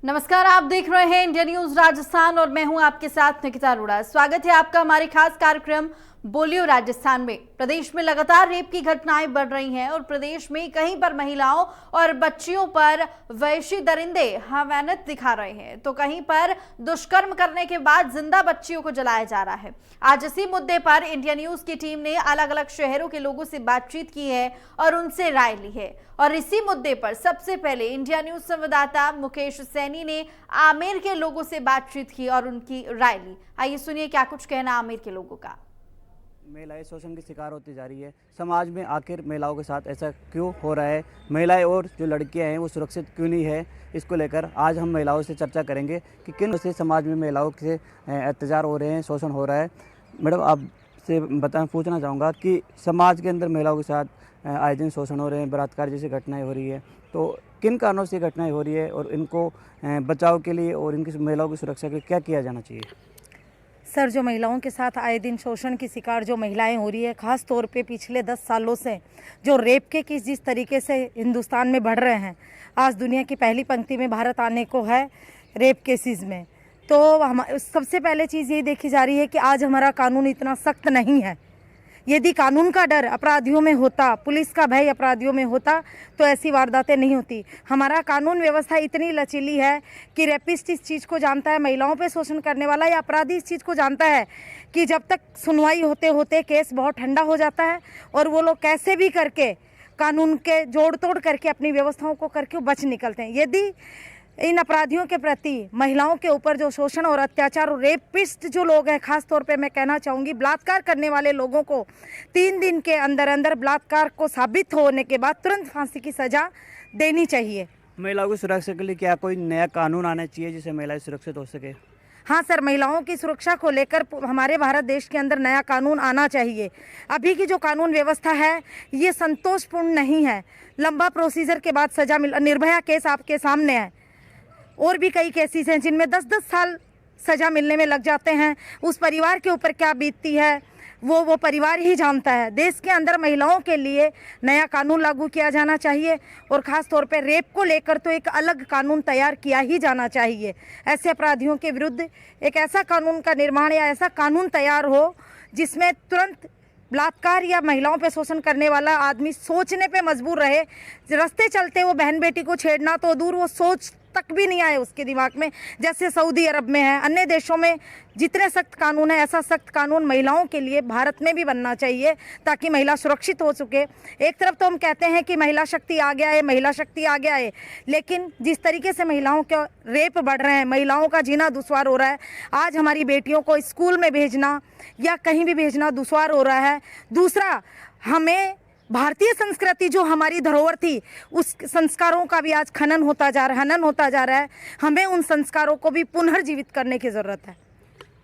नमस्कार, आप देख रहे हैं इंडिया न्यूज राजस्थान और मैं हूं आपके साथ निकिता अरोड़ा। स्वागत है आपका हमारे खास कार्यक्रम बोलियो राजस्थान में। प्रदेश में लगातार रेप की घटनाएं बढ़ रही हैं और प्रदेश में कहीं पर महिलाओं और बच्चियों पर वैशी दरिंदे हवैयत दिखा रहे हैं, तो कहीं पर दुष्कर्म करने के बाद जिंदा बच्चियों को जलाया जा रहा है। आज इसी मुद्दे पर इंडिया न्यूज की टीम ने अलग अलग शहरों के लोगों से बातचीत की है और उनसे राय ली है। और इसी मुद्दे पर सबसे पहले इंडिया न्यूज संवाददाता मुकेश सैनी ने आमेर के लोगों से बातचीत की और उनकी राय ली। आइए सुनिए क्या कुछ कहना आमेर के लोगों का। महिलाएं शोषण की शिकार होती जा रही है। समाज में आखिर महिलाओं के साथ ऐसा क्यों हो रहा है, महिलाएं और जो लड़कियां हैं वो सुरक्षित क्यों नहीं है, इसको लेकर आज हम महिलाओं से चर्चा करेंगे कि किन से समाज में महिलाओं से अत्याचार हो रहे हैं, शोषण हो रहा है। मैडम, आपसे पूछना चाहूँगा कि समाज के अंदर महिलाओं के साथ आए दिन शोषण हो रहे हैं, बलात्कार जैसी घटनाएँ हो रही है, तो किन कारणों से घटनाएँ हो रही है और इनको बचाव के लिए और इनकी महिलाओं की सुरक्षा के लिए क्या किया जाना चाहिए? सर, जो महिलाओं के साथ आए दिन शोषण की शिकार जो महिलाएं हो रही है, ख़ास तौर पे पिछले 10 सालों से जो रेप के केस जिस तरीके से हिंदुस्तान में बढ़ रहे हैं, आज दुनिया की पहली पंक्ति में भारत आने को है रेप केसेस में। तो हम सबसे पहले चीज़ यही देखी जा रही है कि आज हमारा कानून इतना सख्त नहीं है। यदि कानून का डर अपराधियों में होता, पुलिस का भय अपराधियों में होता, तो ऐसी वारदातें नहीं होती। हमारा कानून व्यवस्था इतनी लचीली है कि रेपिस्ट इस चीज़ को जानता है, महिलाओं पे शोषण करने वाला या अपराधी इस चीज़ को जानता है कि जब तक सुनवाई होते होते केस बहुत ठंडा हो जाता है और वो लोग कैसे भी करके कानून के जोड़ तोड़ करके अपनी व्यवस्थाओं को करके बच निकलते हैं। यदि इन अपराधियों के प्रति महिलाओं के ऊपर जो शोषण और अत्याचार और रेपिस्ट जो लोग हैं, खास तौर पे मैं कहना चाहूँगी बलात्कार करने वाले लोगों को 3 दिन के अंदर अंदर बलात्कार को साबित होने के बाद तुरंत फांसी की सज़ा देनी चाहिए। महिलाओं की सुरक्षा के लिए क्या कोई नया कानून आना चाहिए जिससे महिलाएं सुरक्षित हो सके? हाँ सर, महिलाओं की सुरक्षा को लेकर हमारे भारत देश के अंदर नया कानून आना चाहिए। अभी की जो कानून व्यवस्था है ये संतोषपूर्ण नहीं है। लंबा प्रोसीजर के बाद सज़ा निर्भया केस आपके सामने है, और भी कई केसेस हैं जिनमें 10-10 साल सज़ा मिलने में लग जाते हैं। उस परिवार के ऊपर क्या बीतती है वो परिवार ही जानता है। देश के अंदर महिलाओं के लिए नया कानून लागू किया जाना चाहिए और ख़ास तौर पर रेप को लेकर तो एक अलग कानून तैयार किया ही जाना चाहिए। ऐसे अपराधियों के विरुद्ध एक ऐसा कानून का निर्माण या ऐसा कानून तैयार हो जिसमें तुरंत बलात्कार या महिलाओं पे शोषण करने वाला आदमी सोचने पे मजबूर रहे। रास्ते चलते वो बहन बेटी को छेड़ना तो दूर, वो सोच तक भी नहीं आए उसके दिमाग में, जैसे सऊदी अरब में है। अन्य देशों में जितने सख्त कानून है, ऐसा सख्त कानून महिलाओं के लिए भारत में भी बनना चाहिए ताकि महिला सुरक्षित हो सके। एक तरफ तो हम कहते हैं कि महिला शक्ति आ गया है, महिला शक्ति आ गया है, लेकिन जिस तरीके से महिलाओं के रेप बढ़ रहे हैं, महिलाओं का जीना दुश्वार हो रहा है। आज हमारी बेटियों को स्कूल में भेजना या कहीं भी भेजना दुश्वार हो रहा है। दूसरा, हमें भारतीय संस्कृति जो हमारी धरोहर थी उस संस्कारों का भी आज हनन होता जा रहा है। हमें उन संस्कारों को भी पुनर्जीवित करने की ज़रूरत है।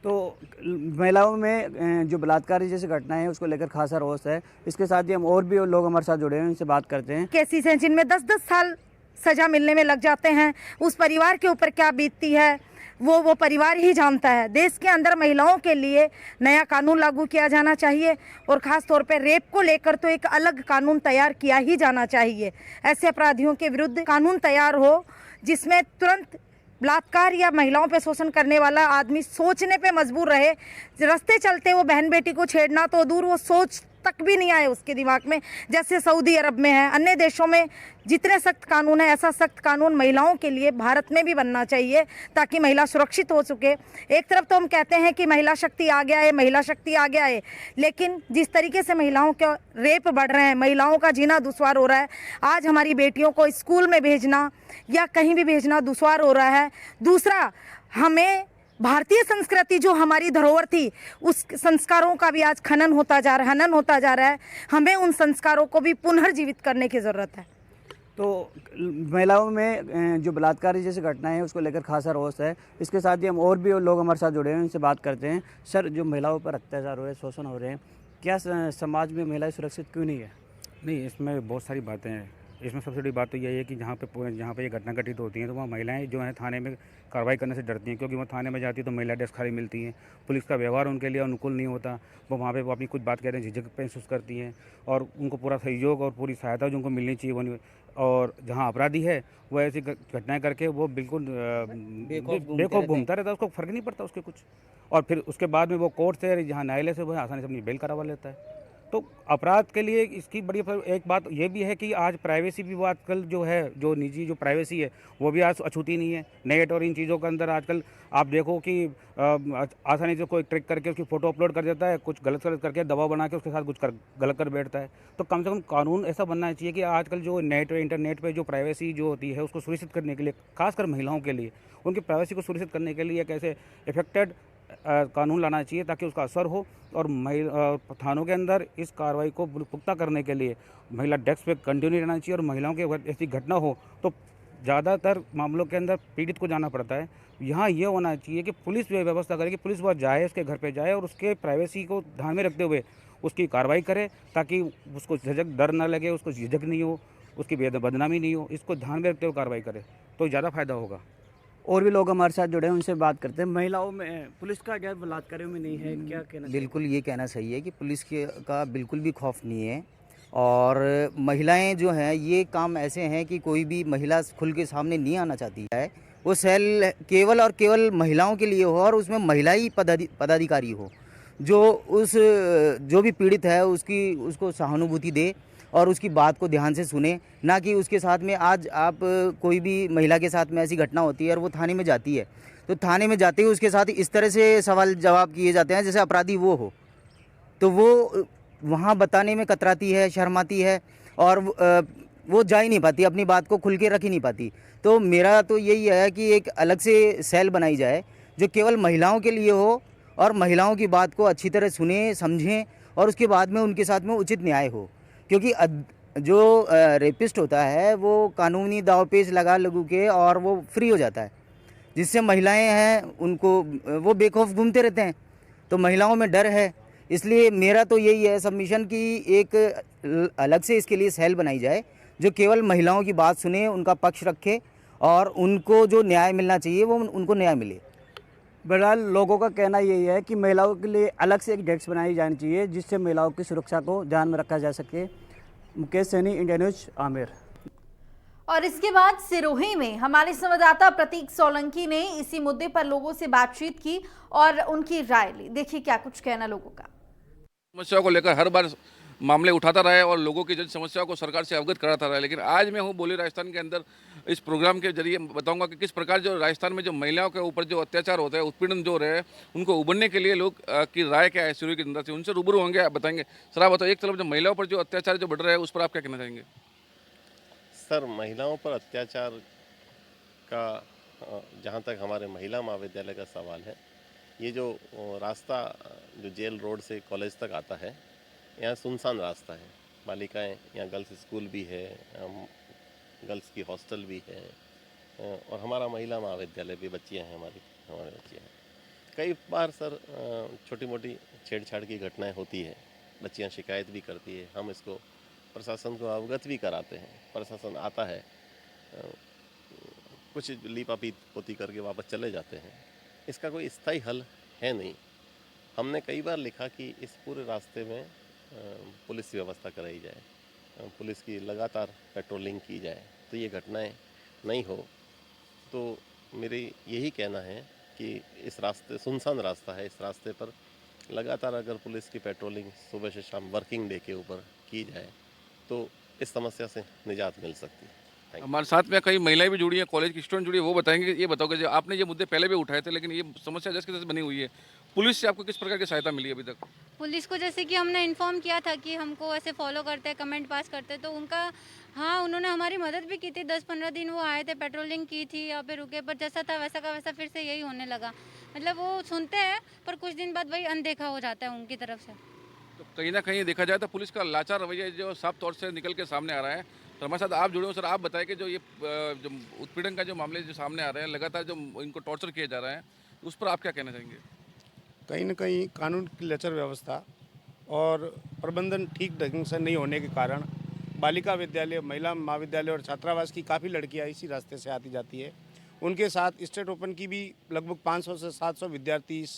तो महिलाओं में जो बलात्कार जैसी घटनाएं हैं उसको लेकर खासा रोष है। इसके साथ ही हम और भी लोग हमारे साथ जुड़े हैं, उनसे बात करते हैं। केसेस हैं जिनमें 10-10 साल सज़ा मिलने में लग जाते हैं। उस परिवार के ऊपर क्या बीतती है वो परिवार ही जानता है। देश के अंदर महिलाओं के लिए नया कानून लागू किया जाना चाहिए और ख़ास तौर पर रेप को लेकर तो एक अलग कानून तैयार किया ही जाना चाहिए। ऐसे अपराधियों के विरुद्ध कानून तैयार हो जिसमें तुरंत बलात्कार या महिलाओं पे शोषण करने वाला आदमी सोचने पे मजबूर रहे। रास्ते चलते वो बहन बेटी को छेड़ना तो दूर, वो सोच तक भी नहीं आए उसके दिमाग में, जैसे सऊदी अरब में है। अन्य देशों में जितने सख्त कानून है, ऐसा सख्त कानून महिलाओं के लिए भारत में भी बनना चाहिए ताकि महिला सुरक्षित हो सके। एक तरफ तो हम कहते हैं कि महिला शक्ति आ गया है, महिला शक्ति आ गया है, लेकिन जिस तरीके से महिलाओं के रेप बढ़ रहे हैं, महिलाओं का जीना दुश्वार हो रहा है। आज हमारी बेटियों को स्कूल में भेजना या कहीं भी भेजना दुश्वार हो रहा है। दूसरा, हमें भारतीय संस्कृति जो हमारी धरोहर थी उस संस्कारों का भी आज हनन होता जा रहा है। हमें उन संस्कारों को भी पुनर्जीवित करने की ज़रूरत है। तो महिलाओं में जो बलात्कार जैसी घटनाएं हैं उसको लेकर खासा रोष है। इसके साथ ही हम और भी लोग हमारे साथ जुड़े हैं, उनसे बात करते हैं। सर, जो महिलाओं पर अत्याचार हो रहे हैं, शोषण हो रहे हैं, क्या समाज में महिलाएं सुरक्षित क्यों नहीं है? नहीं, इसमें बहुत सारी बातें हैं। इसमें सबसे बड़ी बात तो यही है कि जहाँ पे ये घटना घटित होती हैं तो वहाँ महिलाएं जो हैं थाने में कार्रवाई करने से डरती हैं, क्योंकि वो थाने में जाती है तो महिला डेस्क खाली मिलती हैं। पुलिस का व्यवहार उनके लिए अनुकूल नहीं होता। वो वहाँ पे वो अपनी कुछ बात कहने झिझक महसूस करती हैं और उनको पूरा सहयोग और पूरी सहायता जो उनको मिलनी चाहिए वो नहीं। और जहाँ अपराधी है वो ऐसी घटनाएं करके वो बिल्कुल बेखौफ घूमता रहता है, उसको फ़र्क नहीं पड़ता उसके कुछ। और फिर उसके बाद में वो कोर्ट से जहाँ न्यायालय से वो आसानी से अपनी बेल करवा लेता है। तो अपराध के लिए इसकी बड़ी एक बात ये भी है कि आज प्राइवेसी भी वो आजकल जो है, जो निजी जो प्राइवेसी है वो भी आज अछूती नहीं है। नेट और इन चीज़ों के अंदर आजकल आप देखो कि आसानी से कोई ट्रिक करके उसकी फ़ोटो अपलोड कर देता है, कुछ गलत करके दबाव बना के उसके साथ कुछ गलत कर बैठता है। तो कम से कम कानून ऐसा बनना चाहिए कि आजकल जो नेट और इंटरनेट पर जो प्राइवेसी जो होती है उसको सुनिश्चित करने के लिए, खासकर महिलाओं के लिए उनकी प्राइवेसी को सुनिश्चित करने के लिए एक ऐसे इफेक्टेड कानून लाना चाहिए ताकि उसका असर हो। और थानों के अंदर इस कार्रवाई को पुख्ता करने के लिए महिला डेस्क पे कंटिन्यू रहना चाहिए। और महिलाओं के अगर ऐसी घटना हो तो ज़्यादातर मामलों के अंदर पीड़ित को जाना पड़ता है। यहाँ ये होना चाहिए कि पुलिस व्यवस्था करे कि पुलिस वह जाए, उसके घर पे जाए और उसके प्राइवेसी को ध्यान में रखते हुए उसकी कार्रवाई करे ताकि उसको झिझक डर ना लगे, उसको झिझक नहीं हो, उसकी बदनामी नहीं हो। इसको ध्यान में रखते हुए कार्रवाई करे तो ज़्यादा फायदा होगा। और भी लोग हमारे साथ जुड़े हैं, उनसे बात करते हैं। महिलाओं में पुलिस का गैर बलात्कारियों में नहीं है, क्या कहना चाहिए? बिल्कुल ये कहना सही है कि पुलिस का बिल्कुल भी खौफ नहीं है। और महिलाएं जो हैं ये काम ऐसे हैं कि कोई भी महिला खुल के सामने नहीं आना चाहती है। वो सेल केवल और केवल महिलाओं के लिए हो और उसमें महिला ही पदाधिकारी हो जो भी पीड़ित है उसको सहानुभूति दे और उसकी बात को ध्यान से सुने। ना कि उसके साथ में आज आप कोई भी महिला के साथ में ऐसी घटना होती है और वो थाने में जाती है तो थाने में जाते ही उसके साथ इस तरह से सवाल जवाब किए जाते हैं जैसे अपराधी वो हो, तो वो वहाँ बताने में कतराती है, शर्माती है और वो जा ही नहीं पाती, अपनी बात को खुल के रख ही नहीं पाती। तो मेरा तो यही है कि एक अलग से सेल बनाई जाए जो केवल महिलाओं के लिए हो और महिलाओं की बात को अच्छी तरह सुने, समझें और उसके बाद में उनके साथ में उचित न्याय हो। क्योंकि जो रेपिस्ट होता है वो कानूनी दांवपेच लगा लगू के और वो फ्री हो जाता है, जिससे महिलाएं हैं उनको वो बेखौफ घूमते रहते हैं। तो महिलाओं में डर है, इसलिए मेरा तो यही है सबमिशन की एक अलग से इसके लिए सेल बनाई जाए जो केवल महिलाओं की बात सुने, उनका पक्ष रखे और उनको जो न्याय मिलना चाहिए वो उनको न्याय मिले। बहरहाल लोगों का कहना यही है कि महिलाओं के लिए अलग से एक डेस्क बनाई जानी चाहिए जिससे महिलाओं की सुरक्षा को ध्यान में रखा जा सके। Mukesh Saini, India news, Amer. और इसके बाद सिरोही में हमारे संवाददाता प्रतीक सोलंकी ने इसी मुद्दे पर लोगों से बातचीत की और उनकी राय ली। देखिए क्या कुछ कहना लोगों का। समस्याओं को लेकर हर बार मामले उठाता रहा है और लोगों की जन समस्याओं को सरकार से अवगत कराता रहा है। लेकिन आज मैं हूँ बोली राजस्थान के अंदर, इस प्रोग्राम के जरिए बताऊंगा कि किस प्रकार जो राजस्थान में जो महिलाओं के ऊपर जो अत्याचार होता है, उत्पीड़न जो रहे, उनको उबरने के लिए लोग की राय क्या है सिरोही के अंदर से, उनसे रूबरू होंगे, आप बताएंगे। सर आप बताओ, एक तरफ जो महिलाओं पर जो अत्याचार जो बढ़ रहा है उस पर आप क्या कहना चाहेंगे? सर, महिलाओं पर अत्याचार का जहाँ तक हमारे महिला महाविद्यालय का सवाल है, ये जो रास्ता जो जेल रोड से कॉलेज तक आता है, यहाँ सुनसान रास्ता है। बालिकाएं, यहाँ गर्ल्स स्कूल भी है, गर्ल्स की हॉस्टल भी है और हमारा महिला महाविद्यालय भी, बच्चियाँ हैं हमारे बच्चियाँ हैं। कई बार सर छोटी मोटी छेड़छाड़ की घटनाएं होती है, बच्चियाँ शिकायत भी करती है, हम इसको प्रशासन को अवगत भी कराते हैं। प्रशासन आता है, कुछ लीपापी पोती करके वापस चले जाते हैं। इसका कोई स्थायी हल है नहीं। हमने कई बार लिखा कि इस पूरे रास्ते में पुलिस व्यवस्था कराई जाए, पुलिस की लगातार पेट्रोलिंग की जाए तो ये घटनाएं नहीं हो। तो मेरी यही कहना है कि इस रास्ते, सुनसान रास्ता है, इस रास्ते पर लगातार अगर पुलिस की पेट्रोलिंग सुबह से शाम वर्किंग डे के ऊपर की जाए तो इस समस्या से निजात मिल सकती है। हमारे साथ में कई महिलाएं भी जुड़ी हैं, कॉलेज की स्टूडेंट जुड़ी है, वो बताएंगे। ये बताओ कि जो आपने ये मुद्दे पहले भी उठाए थे लेकिन ये समस्या जैसे जैसे बनी हुई है, पुलिस से आपको किस प्रकार की सहायता मिली अभी तक? पुलिस को जैसे कि हमने इन्फॉर्म किया था कि हमको ऐसे फॉलो करते हैं, कमेंट पास करते हैं, तो उनका हाँ उन्होंने हमारी मदद भी की थी। 10-15 दिन वो आए थे, पेट्रोलिंग की थी, यहाँ पे रुके, पर जैसा था वैसा का वैसा फिर से यही होने लगा। मतलब वो सुनते हैं पर कुछ दिन बाद वही अनदेखा हो जाता है उनकी तरफ से। तो कहीं ना कहीं देखा जाए तो पुलिस का लाचार रवैया जो साफ तौर से निकल के सामने आ रहा है। तो हमारे साथ आप जुड़े हो सर, आप बताएं कि जो ये जो उत्पीड़न का जो मामले जो सामने आ रहे हैं, लगातार जो इनको टॉर्चर किया जा रहा है, उस पर आप क्या कहना चाहेंगे? कहीं न कहीं कानून की लचर व्यवस्था और प्रबंधन ठीक ढंग से नहीं होने के कारण बालिका विद्यालय, महिला महाविद्यालय और छात्रावास की काफ़ी लड़कियां इसी रास्ते से आती जाती है। उनके साथ स्टेट ओपन की भी लगभग 500 से 700 विद्यार्थी इस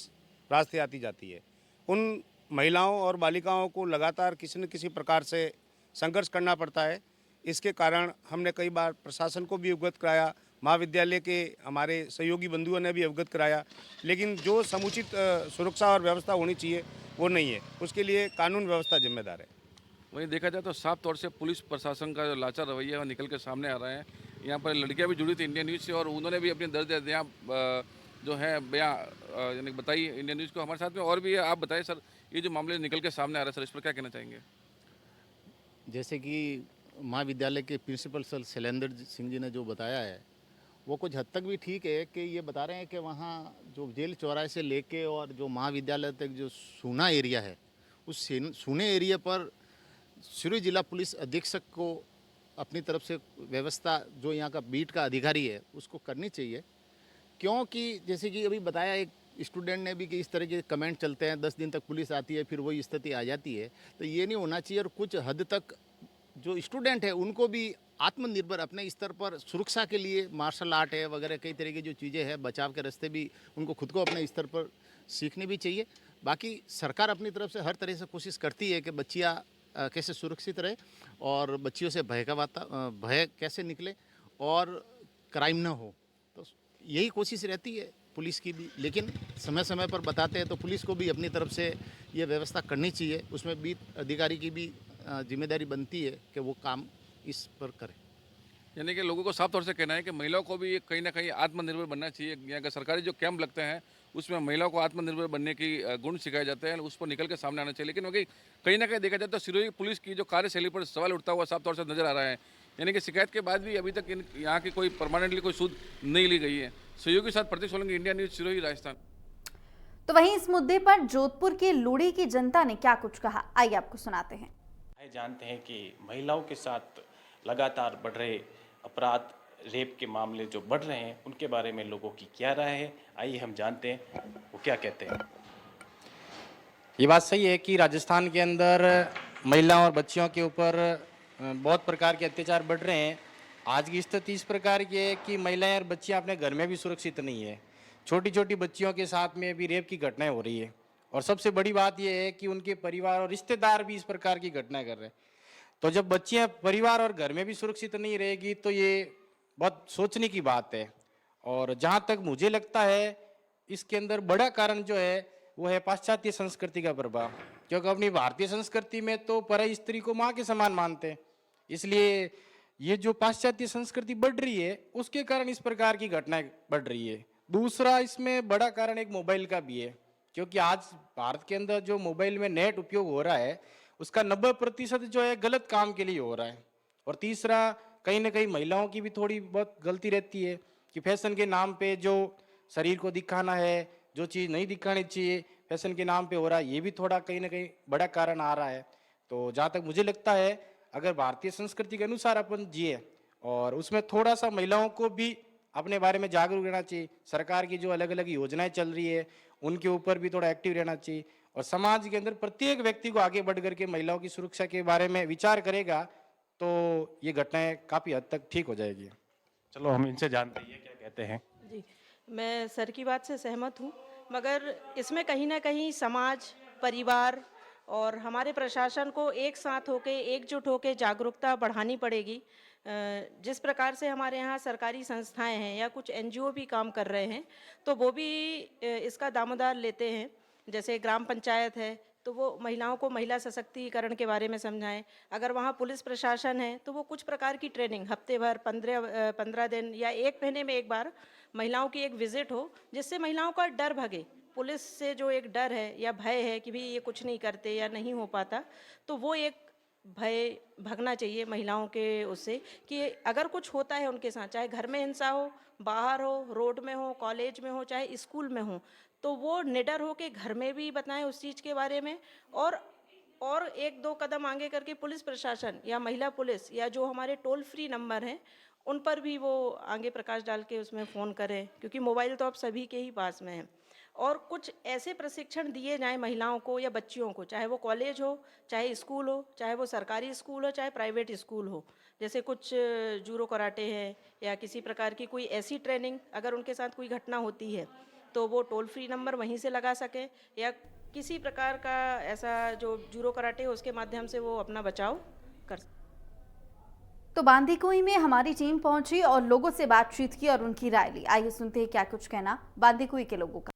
रास्ते आती जाती है। उन महिलाओं और बालिकाओं को लगातार किसी न किसी प्रकार से संघर्ष करना पड़ता है। इसके कारण हमने कई बार प्रशासन को भी अवगत कराया, महाविद्यालय के हमारे सहयोगी बंधुओं ने भी अवगत कराया, लेकिन जो समुचित सुरक्षा और व्यवस्था होनी चाहिए वो नहीं है। उसके लिए कानून व्यवस्था जिम्मेदार है। वहीं देखा जाए तो साफ तौर से पुलिस प्रशासन का जो लाचार रवैया है वो निकल के सामने आ रहा है। यहाँ पर लड़कियाँ भी जुड़ी थी इंडिया न्यूज़ से और उन्होंने भी अपनी दर्द यहाँ जो है बयां यानी बताई इंडिया न्यूज़ को। हमारे साथ में और भी है, आप बताइए सर, ये जो मामले निकल के सामने आ रहा है सर, इस पर क्या कहना चाहेंगे? जैसे कि महाविद्यालय के प्रिंसिपल सर शैलेंद्र सिंह जी ने जो बताया है वो कुछ हद तक भी ठीक है कि ये बता रहे हैं कि वहाँ जो जेल चौराहे से लेके और जो महाविद्यालय तक जो सूना एरिया है, उस सूने एरिया पर सिरोही जिला पुलिस अधीक्षक को अपनी तरफ से व्यवस्था जो यहाँ का बीट का अधिकारी है उसको करनी चाहिए। क्योंकि जैसे कि अभी बताया एक स्टूडेंट ने भी कि इस तरह के कमेंट चलते हैं, 10 दिन तक पुलिस आती है फिर वही स्थिति आ जाती है, तो ये नहीं होना चाहिए। और कुछ हद तक जो स्टूडेंट है उनको भी आत्मनिर्भर अपने स्तर पर सुरक्षा के लिए मार्शल आर्ट है वगैरह कई तरह की जो चीज़ें हैं बचाव के रास्ते भी उनको खुद को अपने स्तर पर सीखनी भी चाहिए। बाकी सरकार अपनी तरफ से हर तरह से कोशिश करती है कि बच्चियाँ कैसे सुरक्षित रहे और बच्चियों से भय कैसे निकले और क्राइम ना हो, तो यही कोशिश रहती है पुलिस की भी। लेकिन समय समय पर बताते हैं तो पुलिस को भी अपनी तरफ से ये व्यवस्था करनी चाहिए, उसमें भी अधिकारी की भी जिम्मेदारी बनती है कि वो काम इस पर करे। यानी कि लोगों को साफ तौर से कहना है कि महिलाओं को भी कहीं ना कहीं आत्मनिर्भर बनना चाहिए। यहाँ का सरकारी जो कैंप लगते हैं उसमें महिलाओं को आत्मनिर्भर बनने की गुण सिखाए जाते हैं, उस पर निकल के सामने आना चाहिए। लेकिन वही कहीं ना कहीं देखा जाए तो सिरोही पुलिस की जो कार्यशैली पर सवाल उठता हुआ साफ तौर से नजर आ रहा है। यानी कि शिकायत के बाद भी अभी तक यहाँ की कोई परमानेंटली कोई सूद नहीं ली गई है। सहयोगी के साथ प्रतीक सोलंकी, इंडिया न्यूज़, सिरोही, राजस्थान। तो वहीं इस मुद्दे पर जोधपुर के लूड़ी की जनता ने क्या कुछ कहा, आइए आपको सुनाते हैं। जानते हैं कि महिलाओं के साथ लगातार बढ़ रहे अपराध, रेप के मामले जो बढ़ रहे हैं, उनके बारे में लोगों की क्या राय है, आइए हम जानते हैं वो क्या कहते हैं। ये बात सही है कि राजस्थान के अंदर महिलाओं और बच्चियों के ऊपर बहुत प्रकार के अत्याचार बढ़ रहे हैं। आज की स्थिति इस प्रकार की है कि महिलाएं और बच्चियां अपने घर में भी सुरक्षित नहीं है। छोटी छोटी बच्चियों के साथ में भी रेप की घटनाएं हो रही है और सबसे बड़ी बात यह है कि उनके परिवार और रिश्तेदार भी इस प्रकार की घटनाएं कर रहे हैं। तो जब बच्चियां परिवार और घर में भी सुरक्षित नहीं रहेगी तो ये बहुत सोचने की बात है। और जहाँ तक मुझे लगता है इसके अंदर बड़ा कारण जो है वो है पाश्चात्य संस्कृति का प्रभाव, क्योंकि अपनी भारतीय संस्कृति में तो पराई स्त्री को माँ के समान मानते हैं। इसलिए ये जो पाश्चात्य संस्कृति बढ़ रही है उसके कारण इस प्रकार की घटनाएं बढ़ रही है। दूसरा इसमें बड़ा कारण एक मोबाइल का भी है, क्योंकि आज भारत के अंदर जो मोबाइल में नेट उपयोग हो रहा है उसका 90% जो है गलत काम के लिए हो रहा है। और तीसरा कहीं ना कहीं महिलाओं की भी थोड़ी बहुत गलती रहती है कि फैशन के नाम पे जो शरीर को दिखाना है, जो चीज़ नहीं दिखानी चाहिए, फैशन के नाम पे हो रहा है, ये भी थोड़ा कहीं ना कहीं बड़ा कारण आ रहा है। तो जहाँ तक मुझे लगता है अगर भारतीय संस्कृति के अनुसार अपन जिए और उसमें थोड़ा सा महिलाओं को भी अपने बारे में जागरूक रहना चाहिए, सरकार की जो अलग अलग योजनाएं चल रही है उनके ऊपर भी थोड़ा एक्टिव रहना चाहिए और समाज के अंदर प्रत्येक व्यक्ति को आगे बढ़ करके महिलाओं की सुरक्षा के बारे में विचार करेगा तो ये घटनाएं काफ़ी हद तक ठीक हो जाएगी। चलो हम इनसे जानते हैं क्या कहते हैं। जी, मैं सर की बात से सहमत हूँ, मगर इसमें कहीं ना कहीं समाज, परिवार और हमारे प्रशासन को एक साथ होके, एकजुट होके जागरूकता बढ़ानी पड़ेगी। जिस प्रकार से हमारे यहाँ सरकारी संस्थाएं हैं या कुछ एनजीओ भी काम कर रहे हैं तो वो भी इसका दामोदार लेते हैं। जैसे ग्राम पंचायत है तो वो महिलाओं को महिला सशक्तिकरण के बारे में समझाएं। अगर वहाँ पुलिस प्रशासन है तो वो कुछ प्रकार की ट्रेनिंग हफ्ते भर 15 दिन या एक महीने में एक बार महिलाओं की एक विजिट हो, जिससे महिलाओं का डर भगे। पुलिस से जो एक डर है या भय है कि भाई ये कुछ नहीं करते या नहीं हो पाता, तो वो एक भय भगना चाहिए महिलाओं के उससे कि अगर कुछ होता है उनके साथ, चाहे घर में हिंसा हो, बाहर हो, रोड में हो, कॉलेज में हो, चाहे स्कूल में हो, तो वो निडर हो के घर में भी बताएं उस चीज़ के बारे में। और एक दो कदम आगे करके पुलिस प्रशासन या महिला पुलिस या जो हमारे टोल फ्री नंबर हैं उन पर भी वो आगे प्रकाश डाल के उसमें फ़ोन करें, क्योंकि मोबाइल तो अब सभी के ही पास में है। और कुछ ऐसे प्रशिक्षण दिए जाएं महिलाओं को या बच्चियों को, चाहे वो कॉलेज हो, चाहे स्कूल हो, चाहे वो सरकारी स्कूल हो, चाहे प्राइवेट स्कूल हो। जैसे कुछ जूडो कराटे है या किसी प्रकार की कोई ऐसी ट्रेनिंग, अगर उनके साथ कोई घटना होती है तो वो टोल फ्री नंबर वहीं से लगा सकें या किसी प्रकार का ऐसा जो जूडो कराटे हो उसके माध्यम से वो अपना बचाव कर। तो बांदीकुई में हमारी टीम पहुंची और लोगों से बातचीत की और उनकी राय ली। आइए सुनते हैं क्या कुछ कहना बांदीकुई के लोगों का।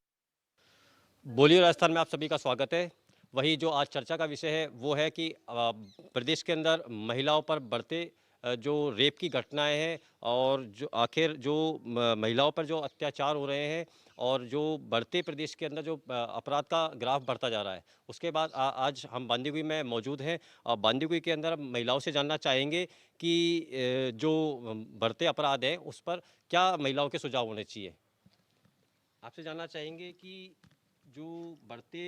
बोलिए राजस्थान में आप सभी का स्वागत है। वही जो आज चर्चा का विषय है वो है कि प्रदेश के अंदर महिलाओं पर बढ़ते जो रेप की घटनाएं हैं और जो आखिर जो महिलाओं पर जो अत्याचार हो रहे हैं और जो बढ़ते प्रदेश के अंदर जो अपराध का ग्राफ बढ़ता जा रहा है, उसके बाद आज हम बांदीकुई में मौजूद हैं और बांदीकुई के अंदर महिलाओं से जानना चाहेंगे कि जो बढ़ते अपराध हैं उस पर क्या महिलाओं के सुझाव होने चाहिए। आपसे जानना चाहेंगे कि जो बढ़ते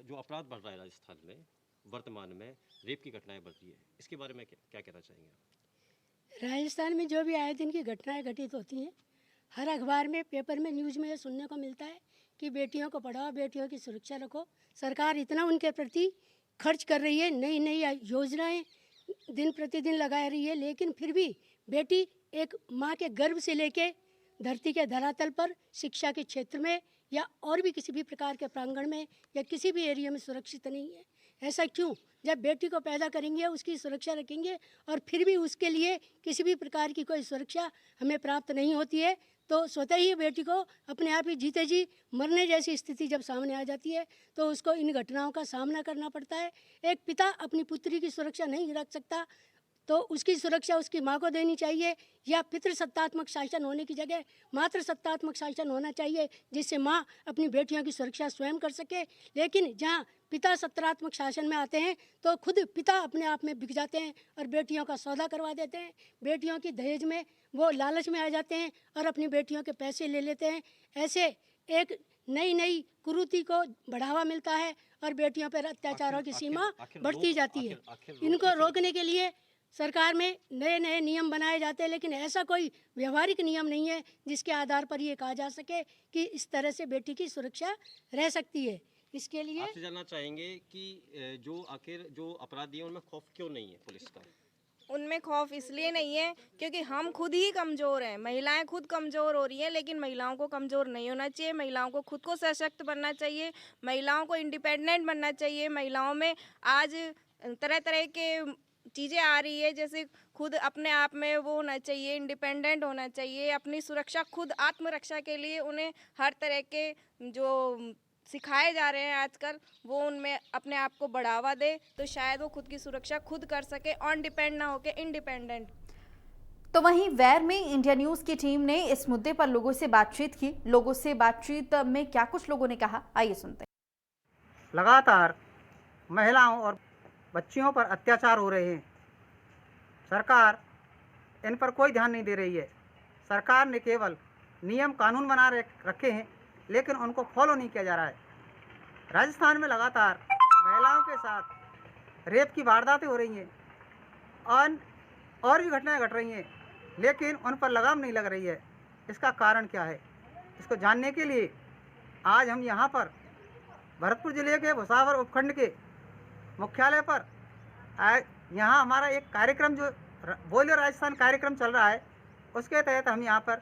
जो अपराध बढ़ रहा है राजस्थान में वर्तमान में रेप की घटनाएं बढ़ रही है, इसके बारे में क्या कहना चाहेंगे आप? राजस्थान में जो भी आए दिन की घटनाएं घटित होती हैं, हर अखबार में पेपर में न्यूज़ में ये सुनने को मिलता है कि बेटियों को पढ़ाओ, बेटियों की सुरक्षा रखो। सरकार इतना उनके प्रति खर्च कर रही है, नई नई योजनाएं दिन प्रतिदिन लगा रही है, लेकिन फिर भी बेटी एक माँ के गर्भ से लेके धरती के धरातल पर शिक्षा के क्षेत्र में या और भी किसी भी प्रकार के प्रांगण में या किसी भी एरिया में सुरक्षित नहीं है। ऐसा क्यों? जब बेटी को पैदा करेंगे उसकी सुरक्षा रखेंगे और फिर भी उसके लिए किसी भी प्रकार की कोई सुरक्षा हमें प्राप्त नहीं होती है, तो स्वतः ही बेटी को अपने आप ही जीते जी मरने जैसी स्थिति जब सामने आ जाती है तो उसको इन घटनाओं का सामना करना पड़ता है। एक पिता अपनी पुत्री की सुरक्षा नहीं रख सकता तो उसकी सुरक्षा उसकी माँ को देनी चाहिए, या पितृसत्तात्मक शासन होने की जगह मातृ सत्तात्मक शासन होना चाहिए, जिससे माँ अपनी बेटियों की सुरक्षा स्वयं कर सके। लेकिन जहाँ पिता सत्तात्मक शासन में आते हैं तो खुद पिता अपने आप में बिक जाते हैं और बेटियों का सौदा करवा देते हैं। बेटियों की दहेज में वो लालच में आ जाते हैं और अपनी बेटियों के पैसे ले लेते हैं। ऐसे एक नई नई कुरीति को बढ़ावा मिलता है और बेटियों पर अत्याचारों की सीमा बढ़ती जाती है। इनको रोकने के लिए सरकार में नए नए नियम बनाए जाते हैं, लेकिन ऐसा कोई व्यवहारिक नियम नहीं है जिसके आधार पर ये कहा जा सके कि इस तरह से बेटी की सुरक्षा रह सकती है। इसके लिए आपसे जानना चाहेंगे कि जो आखिर जो अपराधी हैं उनमें खौफ क्यों नहीं है पुलिस का? उनमें खौफ इसलिए नहीं है क्योंकि हम खुद ही कमज़ोर हैं। महिलाएं खुद कमज़ोर हो रही हैं, लेकिन महिलाओं को कमज़ोर नहीं होना चाहिए। महिलाओं को खुद को सशक्त बनना चाहिए, महिलाओं को इंडिपेंडेंट बनना चाहिए। महिलाओं में आज तरह तरह के चीज़ें आ रही है, जैसे खुद अपने आप में वो होना चाहिए, इंडिपेंडेंट होना चाहिए। अपनी सुरक्षा खुद आत्मरक्षा के लिए उन्हें हर तरह के जो सिखाए जा रहे हैं आजकल वो उनमें अपने आप को बढ़ावा दे तो शायद वो खुद की सुरक्षा खुद कर सके, ऑन डिपेंड ना होके इंडिपेंडेंट। तो वहीं वैर में इंडिया न्यूज़ की टीम ने इस मुद्दे पर लोगों से बातचीत की। लोगों से बातचीत में क्या कुछ लोगों ने कहा, आइए सुनते हैं। लगातार महिलाओं और बच्चियों पर अत्याचार हो रहे हैं। सरकार इन पर कोई ध्यान नहीं दे रही है। सरकार ने केवल नियम कानून बना रखे हैं, लेकिन उनको फॉलो नहीं किया जा रहा है। राजस्थान में लगातार महिलाओं के साथ रेप की वारदातें हो रही हैं और भी घटनाएं घट रही हैं, लेकिन उन पर लगाम नहीं लग रही है। इसका कारण क्या है? इसको जानने के लिए आज हम यहाँ पर भरतपुर जिले के भुसावर उपखंड के मुख्यालय पर यहाँ हमारा एक कार्यक्रम जो बोलियो राजस्थान कार्यक्रम चल रहा है, उसके तहत हम यहाँ पर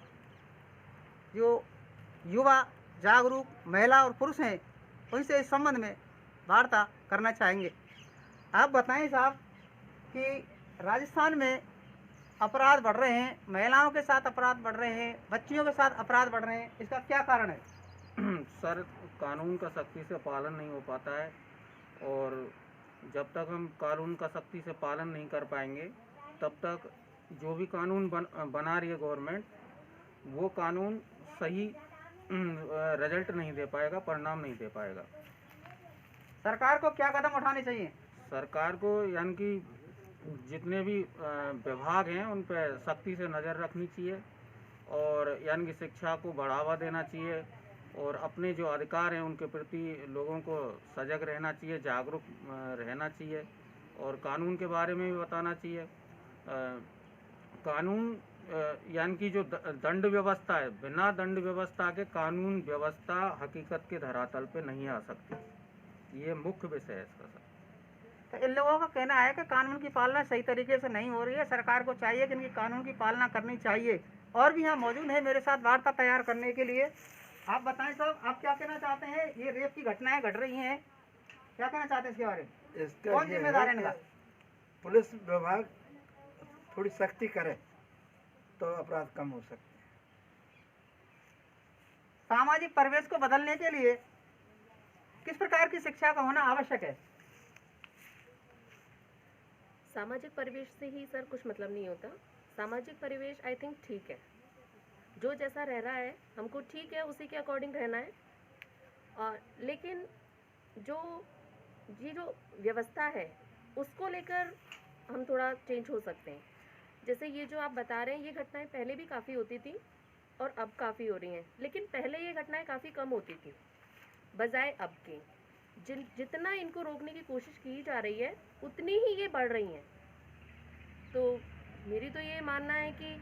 जो युवा जागरूक महिला और पुरुष हैं उनसे इस संबंध में वार्ता करना चाहेंगे। आप बताएं साहब कि राजस्थान में अपराध बढ़ रहे हैं, महिलाओं के साथ अपराध बढ़ रहे हैं, बच्चियों के साथ अपराध बढ़ रहे हैं, इसका क्या कारण है? सर, कानून का सख्ती से पालन नहीं हो पाता है और जब तक हम कानून का सख्ती से पालन नहीं कर पाएंगे तब तक जो भी कानून बना रही है गवर्नमेंट, वो कानून सही रिजल्ट नहीं दे पाएगा, परिणाम नहीं दे पाएगा। सरकार को क्या कदम उठाने चाहिए? सरकार को यानी कि जितने भी विभाग हैं उन पर सख्ती से नज़र रखनी चाहिए और यानी कि शिक्षा को बढ़ावा देना चाहिए और अपने जो अधिकार हैं उनके प्रति लोगों को सजग रहना चाहिए, जागरूक रहना चाहिए और कानून के बारे में भी बताना चाहिए। कानून यानी कि जो दंड व्यवस्था है, बिना दंड व्यवस्था के कानून व्यवस्था हकीकत के धरातल पे नहीं आ सकती। ये मुख्य विषय है इसका सर। तो इन लोगों का कहना है कि कानून की पालना सही तरीके से नहीं हो रही है। सरकार को चाहिए कि इनकी कानून की पालना करनी चाहिए। और भी यहाँ मौजूद है मेरे साथ वार्ता तैयार करने के लिए। आप बताएं साहब, आप क्या कहना चाहते हैं? ये रेप की घटनाएं घट रही हैं, क्या कहना चाहते हैं इसके बारे में? इसका कौन जिम्मेदार है इनका? पुलिस विभाग थोड़ी सख्ती करें तो अपराध कम हो सकते हैं। सामाजिक परिवेश को बदलने के लिए किस प्रकार की शिक्षा का होना आवश्यक है? सामाजिक परिवेश से ही सर कुछ मतलब नहीं होता। सामाजिक परिवेश आई थिंक ठीक है, जो जैसा रह रहा है हमको ठीक है उसी के अकॉर्डिंग रहना है। और लेकिन जो व्यवस्था है उसको लेकर हम थोड़ा चेंज हो सकते हैं। जैसे ये जो आप बता रहे हैं ये घटनाएं पहले भी काफ़ी होती थी और अब काफ़ी हो रही हैं, लेकिन पहले ये घटनाएं काफ़ी कम होती थी बजाय अब के। जितना इनको रोकने की कोशिश की जा रही है उतनी ही ये बढ़ रही हैं। तो मेरी तो ये मानना है कि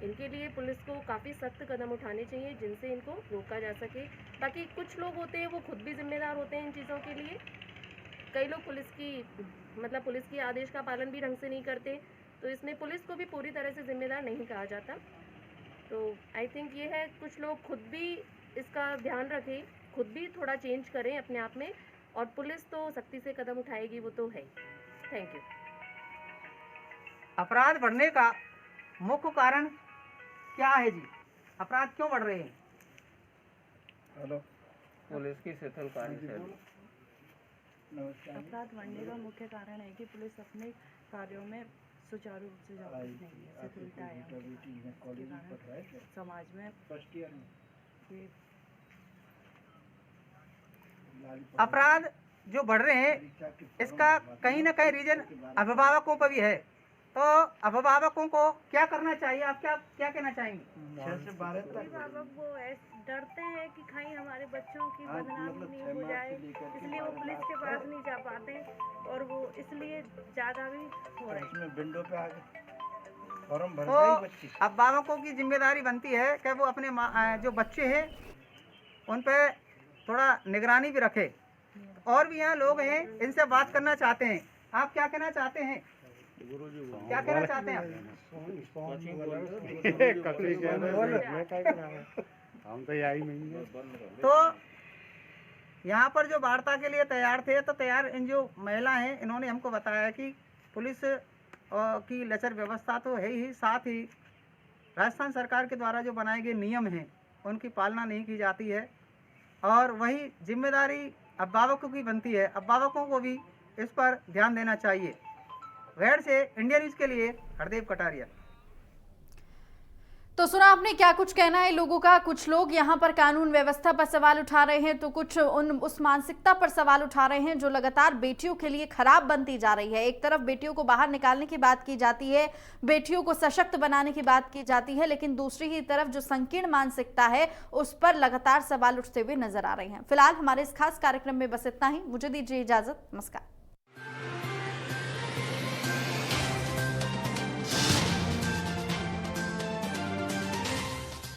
इनके लिए पुलिस को काफ़ी सख्त कदम उठाने चाहिए जिनसे इनको रोका जा सके। बाकी कुछ लोग होते हैं वो खुद भी जिम्मेदार होते हैं इन चीज़ों के लिए। कई लोग पुलिस की आदेश का पालन भी ढंग से नहीं करते, तो इसमें पुलिस को भी पूरी तरह से जिम्मेदार नहीं कहा जाता। तो आई थिंक ये है कुछ लोग खुद भी इसका ध्यान रखें, खुद भी थोड़ा चेंज करें अपने आप में, और पुलिस तो सख्ती से कदम उठाएगी, वो तो है। Thank you. अपराध बढ़ने का मुख्य कारण क्या है जी? अपराध क्यों बढ़ रहे हैं? हेलो, पुलिस की शिथिल कार्यशैली। अपराध बढ़ने का मुख्य कारण है कि पुलिस अपने कार्यों में सुचारू रूप से जाती नहीं है, शिथिलता है उसके कारण समाज में ये अपराध जो बढ़ रहे हैं इसका कहीं ना कहीं रीजन अभिभावकों पर भी है। तो अभिभावकों को क्या करना चाहिए? आप क्या कहना चाहेंगे? अभिभावक वो डरते हैं कि कहीं हमारे बच्चों की बदनामी नहीं हो जाए, इसलिए वो पुलिस के पास नहीं जा पाते और वो इसलिए ज़्यादा भी हो रहे हैं। तो अभिभावकों की जिम्मेदारी बनती है कि वो अपने जो बच्चे हैं उन पे थोड़ा निगरानी भी रखे। और भी यहाँ लोग हैं, इनसे बात करना चाहते हैं। आप क्या कहना चाहते हैं? क्या कहना चाहते हैं हम तो यही नहीं है। तो यहाँ पर जो वार्ता के लिए तैयार थे, तो इन जो महिला हैं इन्होंने हमको बताया कि पुलिस की लचर व्यवस्था तो है ही, साथ ही राजस्थान सरकार के द्वारा जो बनाए गए नियम हैं उनकी पालना नहीं की जाती है, और वही जिम्मेदारी अभिभावकों की बनती है। अभिभावकों को भी इस पर ध्यान देना चाहिए। वेड़ से इंडिया न्यूज़ के लिए हरदेव कटारिया। तो सुना आपने क्या कुछ कहना है लोगों का। कुछ लोग यहाँ पर कानून व्यवस्था पर सवाल उठा रहे हैं, तो कुछ उस मानसिकता पर सवाल उठा रहे हैं जो लगातार बेटियों के लिए खराब बनती जा रही है। एक तरफ बेटियों को बाहर निकालने की बात की जाती है, बेटियों को सशक्त बनाने की बात की जाती है, लेकिन दूसरी ही तरफ जो संकीर्ण मानसिकता है उस पर लगातार सवाल उठते हुए नजर आ रहे हैं। फिलहाल हमारे इस खास कार्यक्रम में बस इतना ही। मुझे दीजिए इजाजत। नमस्कार।